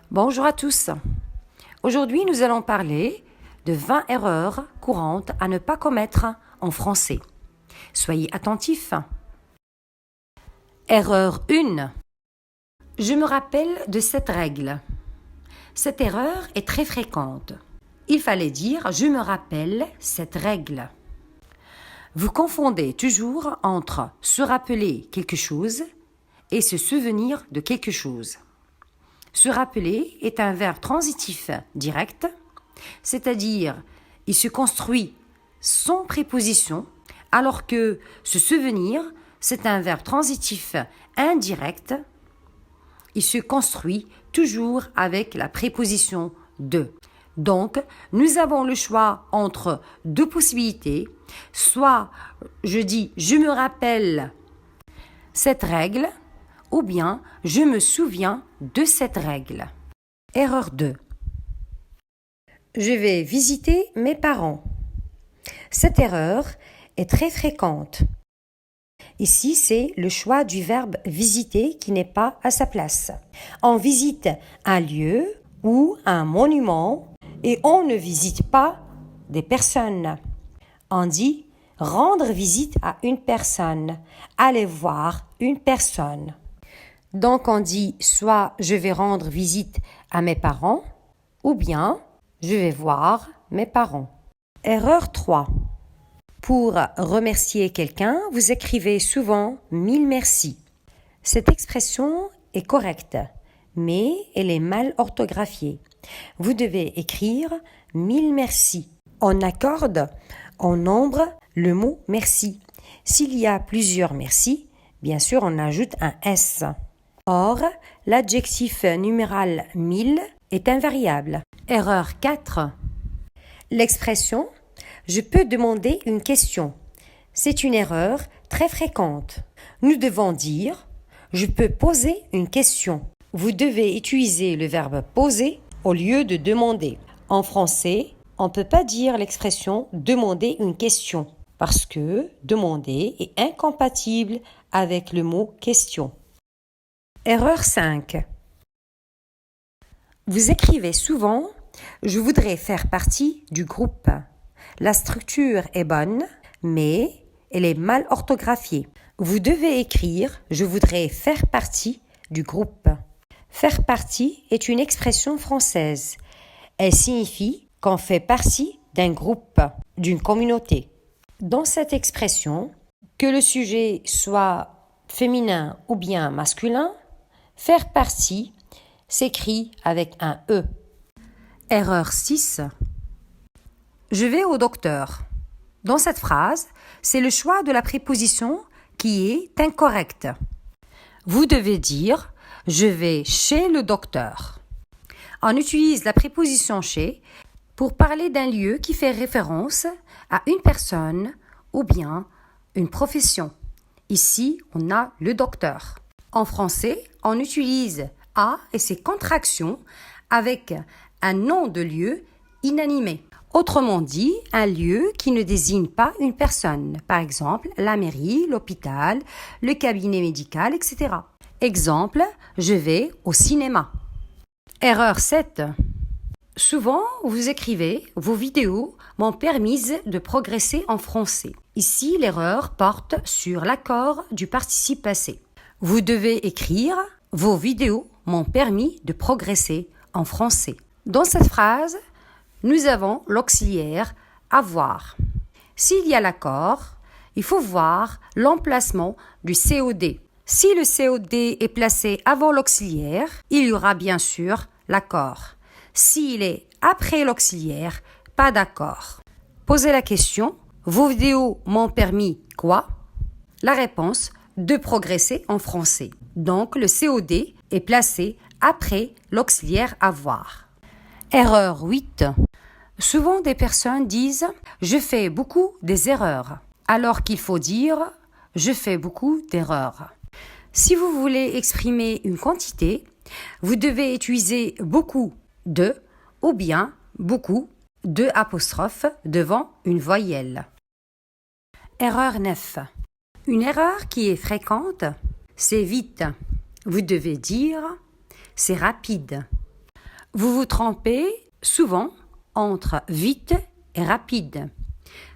Bonjour à tous. Aujourd'hui, nous allons parler de 20 erreurs courantes à ne pas commettre en français. Soyez attentifs. Erreur 1. Je me rappelle de cette règle. Cette erreur est très fréquente. Il fallait dire « je me rappelle cette règle ». Vous confondez toujours entre se rappeler quelque chose et se souvenir de quelque chose. Se rappeler est un verbe transitif direct, c'est-à-dire il se construit sans préposition, alors que se souvenir, c'est un verbe transitif indirect. Il se construit toujours avec la préposition de. Donc, nous avons le choix entre deux possibilités. Soit je dis « je me rappelle cette règle » ou bien « je me souviens de cette règle ». Erreur 2. Je vais visiter mes parents. Cette erreur est très fréquente. Ici, c'est le choix du verbe visiter qui n'est pas à sa place. On visite un lieu ou un monument et on ne visite pas des personnes. On dit rendre visite à une personne, aller voir une personne. Donc on dit soit je vais rendre visite à mes parents ou bien je vais voir mes parents. Erreur 3. Pour remercier quelqu'un, vous écrivez souvent « mille merci ». Cette expression est correcte, mais elle est mal orthographiée. Vous devez écrire « mille merci ». On accorde en nombre le mot « merci ». S'il y a plusieurs « merci », bien sûr, on ajoute un « s ». Or, l'adjectif numéral « mille » est invariable. Erreur 4. L'expression « je peux demander une question ». C'est une erreur très fréquente. Nous devons dire « je peux poser une question ». Vous devez utiliser le verbe « poser » au lieu de « demander ». En français, on ne peut pas dire l'expression « demander une question » parce que « demander » est incompatible avec le mot « question ». Erreur 5. Vous écrivez souvent « je voudrais faire partie du groupe ». La structure est bonne, mais elle est mal orthographiée. Vous devez écrire « je voudrais faire partie du groupe ». Faire partie est une expression française. Elle signifie qu'on fait partie d'un groupe, d'une communauté. Dans cette expression, que le sujet soit féminin ou bien masculin, faire partie s'écrit avec un E. Erreur 6. Je vais au docteur. Dans cette phrase, c'est le choix de la préposition qui est incorrect. Vous devez dire « je vais chez le docteur ». On utilise la préposition « chez » pour parler d'un lieu qui fait référence à une personne ou bien une profession. Ici, on a le docteur. En français, on utilise « à » et ses contractions avec un nom de lieu inanimé. Autrement dit, un lieu qui ne désigne pas une personne. Par exemple, la mairie, l'hôpital, le cabinet médical, etc. Exemple, je vais au cinéma. Erreur 7. Souvent, vous écrivez « vos vidéos m'ont permis de progresser en français ». Ici, l'erreur porte sur l'accord du participe passé. Vous devez écrire « vos vidéos m'ont permis de progresser en français ». Dans cette phrase, nous avons l'auxiliaire « avoir ». S'il y a l'accord, il faut voir l'emplacement du COD. Si le COD est placé avant l'auxiliaire, il y aura bien sûr l'accord. S'il est après l'auxiliaire, pas d'accord. Posez la question « vos vidéos m'ont permis quoi ?» La réponse « de progresser en français ». Donc le COD est placé après l'auxiliaire avoir. Erreur 8. Souvent des personnes disent « je fais beaucoup des erreurs » alors qu'il faut dire « je fais beaucoup d'erreurs ». Si vous voulez exprimer une quantité, vous devez utiliser beaucoup de ou bien beaucoup de apostrophe devant une voyelle. Erreur 9. Une erreur qui est fréquente, c'est vite. Vous devez dire c'est rapide. Vous vous trompez souvent entre vite et rapide.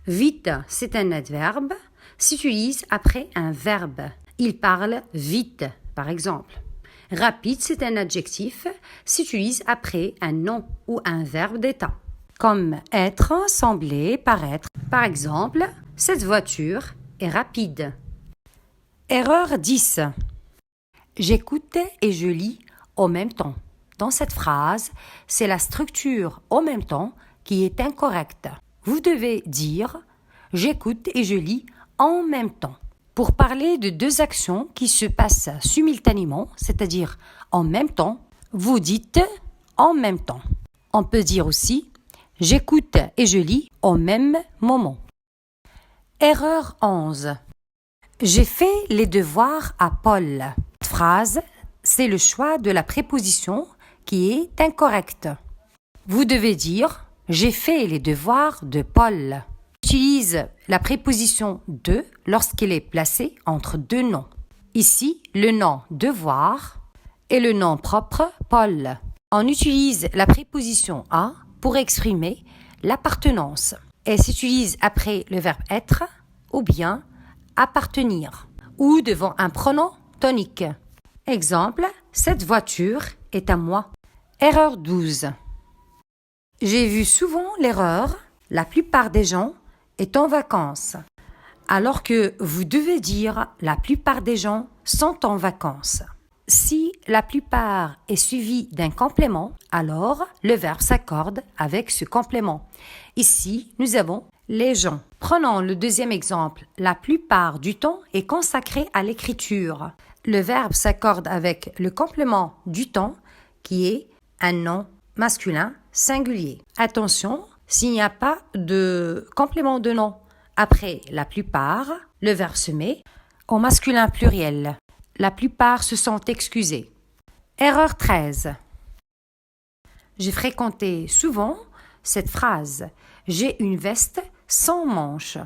Vite, c'est un adverbe, s'utilise après un verbe. Il parle vite, par exemple. Rapide, c'est un adjectif, s'utilise après un nom ou un verbe d'état. Comme être, sembler, paraître. Par exemple, cette voiture est rapide. Erreur 10. J'écoute et je lis en même temps. Dans cette phrase, c'est la structure en même temps qui est incorrecte. Vous devez dire « j'écoute et je lis en même temps ». Pour parler de deux actions qui se passent simultanément, c'est-à-dire en même temps, vous dites « en même temps ». On peut dire aussi « j'écoute et je lis au même moment ». Erreur 11. J'ai fait les devoirs à Paul. Cette phrase, c'est le choix de la préposition qui est incorrecte. Vous devez dire « j'ai fait les devoirs de Paul ». Utilise la préposition de lorsqu'elle est placée entre deux noms. Ici, le nom devoir et le nom propre Paul. On utilise la préposition à pour exprimer l'appartenance. Elle s'utilise après le verbe être ou bien appartenir ou devant un pronom tonique. Exemple, cette voiture est à moi. Erreur 12. J'ai vu souvent l'erreur, la plupart des gens est en vacances, alors que vous devez dire la plupart des gens sont en vacances. Si la plupart est suivi d'un complément, alors le verbe s'accorde avec ce complément. Ici, nous avons les gens. Prenons le deuxième exemple. La plupart du temps est consacré à l'écriture. Le verbe s'accorde avec le complément du temps qui est un nom masculin singulier. Attention, s'il n'y a pas de complément de nom après la plupart, le verbe se met au masculin pluriel. La plupart se sont excusés. Erreur 13. J'ai fréquenté souvent cette phrase. J'ai une veste sans manches.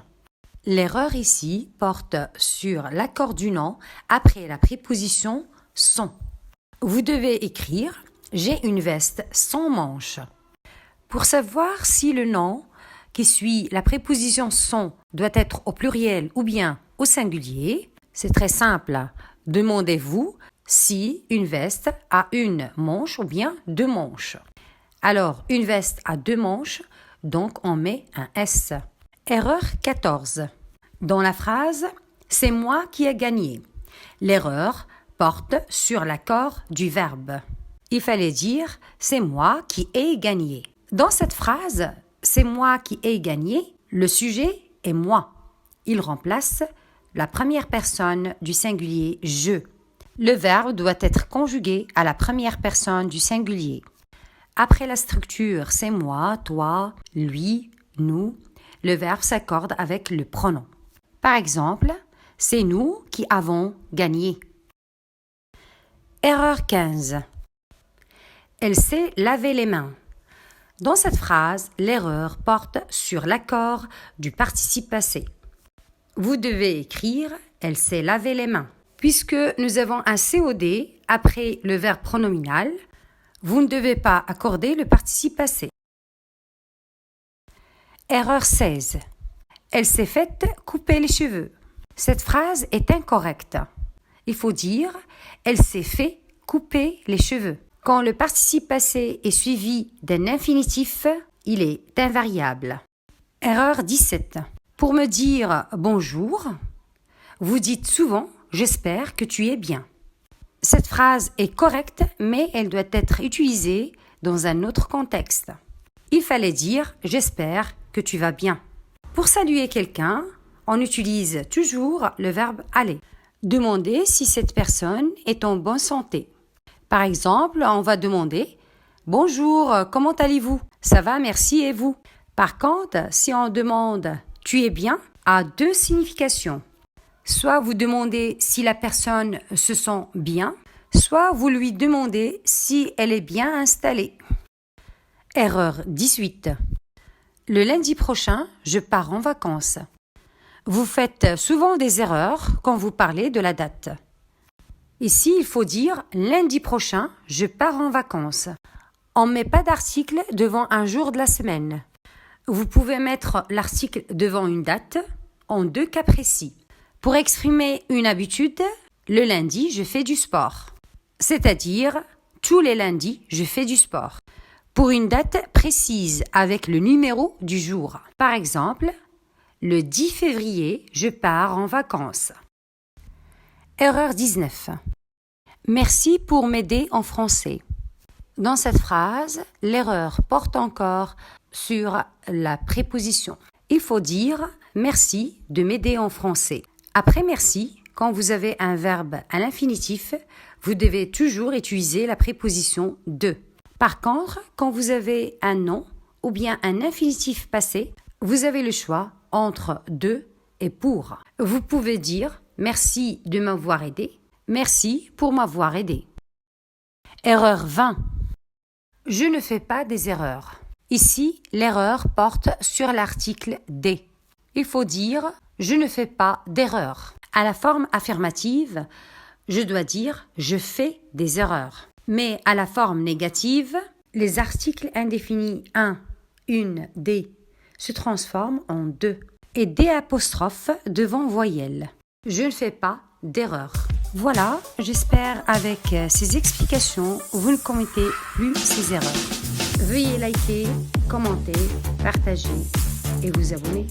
L'erreur ici porte sur l'accord du nom après la préposition sans. Vous devez écrire « j'ai une veste sans manches ». Pour savoir si le nom qui suit la préposition sans doit être au pluriel ou bien au singulier, c'est très simple. Demandez-vous si une veste a une manche ou bien deux manches. Alors, une veste a deux manches, donc on met un S. Erreur 14. Dans la phrase « c'est moi qui ai gagné », l'erreur porte sur l'accord du verbe. Il fallait dire « c'est moi qui ai gagné ». Dans cette phrase « c'est moi qui ai gagné », le sujet est moi. Il remplace la première personne du singulier « je ». Le verbe doit être conjugué à la première personne du singulier. Après la structure « c'est moi »,« toi »,« lui »,« nous », le verbe s'accorde avec le pronom. Par exemple, « c'est nous qui avons gagné ». Erreur 15. Elle s'est lavé les mains. Dans cette phrase, l'erreur porte sur l'accord du participe passé. Vous devez écrire « elle s'est lavé les mains ». Puisque nous avons un COD après le verbe pronominal, vous ne devez pas accorder le participe passé. Erreur 16. Elle s'est faite couper les cheveux. Cette phrase est incorrecte. Il faut dire « elle s'est fait couper les cheveux ». Quand le participe passé est suivi d'un infinitif, il est invariable. Erreur 17. Pour me dire bonjour, vous dites souvent « j'espère que tu es bien ». Cette phrase est correcte, mais elle doit être utilisée dans un autre contexte. Il fallait dire « j'espère que tu vas bien ». Pour saluer quelqu'un, on utilise toujours le verbe « aller ». Demander si cette personne est en bonne santé. Par exemple, on va demander « Bonjour, comment allez-vous ? Ça va, merci, et vous ?» Par contre, si on demande « Tu es bien ?» a deux significations. Soit vous demandez si la personne se sent bien, soit vous lui demandez si elle est bien installée. Erreur 18. Le lundi prochain, je pars en vacances. Vous faites souvent des erreurs quand vous parlez de la date. Ici, il faut dire « lundi prochain, je pars en vacances ». On ne met pas d'article devant un jour de la semaine. Vous pouvez mettre l'article devant une date en 2 cas précis. Pour exprimer une habitude, le lundi, je fais du sport. C'est-à-dire, tous les lundis, je fais du sport. Pour une date précise avec le numéro du jour. Par exemple, le 10 février, je pars en vacances. Erreur 19. Merci pour m'aider en français. Dans cette phrase, l'erreur porte encore sur la préposition. Il faut dire « merci de m'aider en français ». Après « merci », quand vous avez un verbe à l'infinitif, vous devez toujours utiliser la préposition « de ». Par contre, quand vous avez un nom ou bien un infinitif passé, vous avez le choix entre « de » et « pour ». Vous pouvez dire « merci de m'avoir aidé »,« merci pour m'avoir aidé ». Erreur 20. Je ne fais pas des erreurs. Ici, l'erreur porte sur l'article « des ». Il faut dire « je ne fais pas d'erreurs ». À la forme affirmative, je dois dire « je fais des erreurs ». Mais à la forme négative, les articles indéfinis « un »,« une »,« des » se transforment en « de » et des apostrophes devant voyelles. Je ne fais pas d'erreurs. Voilà, j'espère avec ces explications, vous ne commettez plus ces erreurs. Veuillez liker, commenter, partager et vous abonner.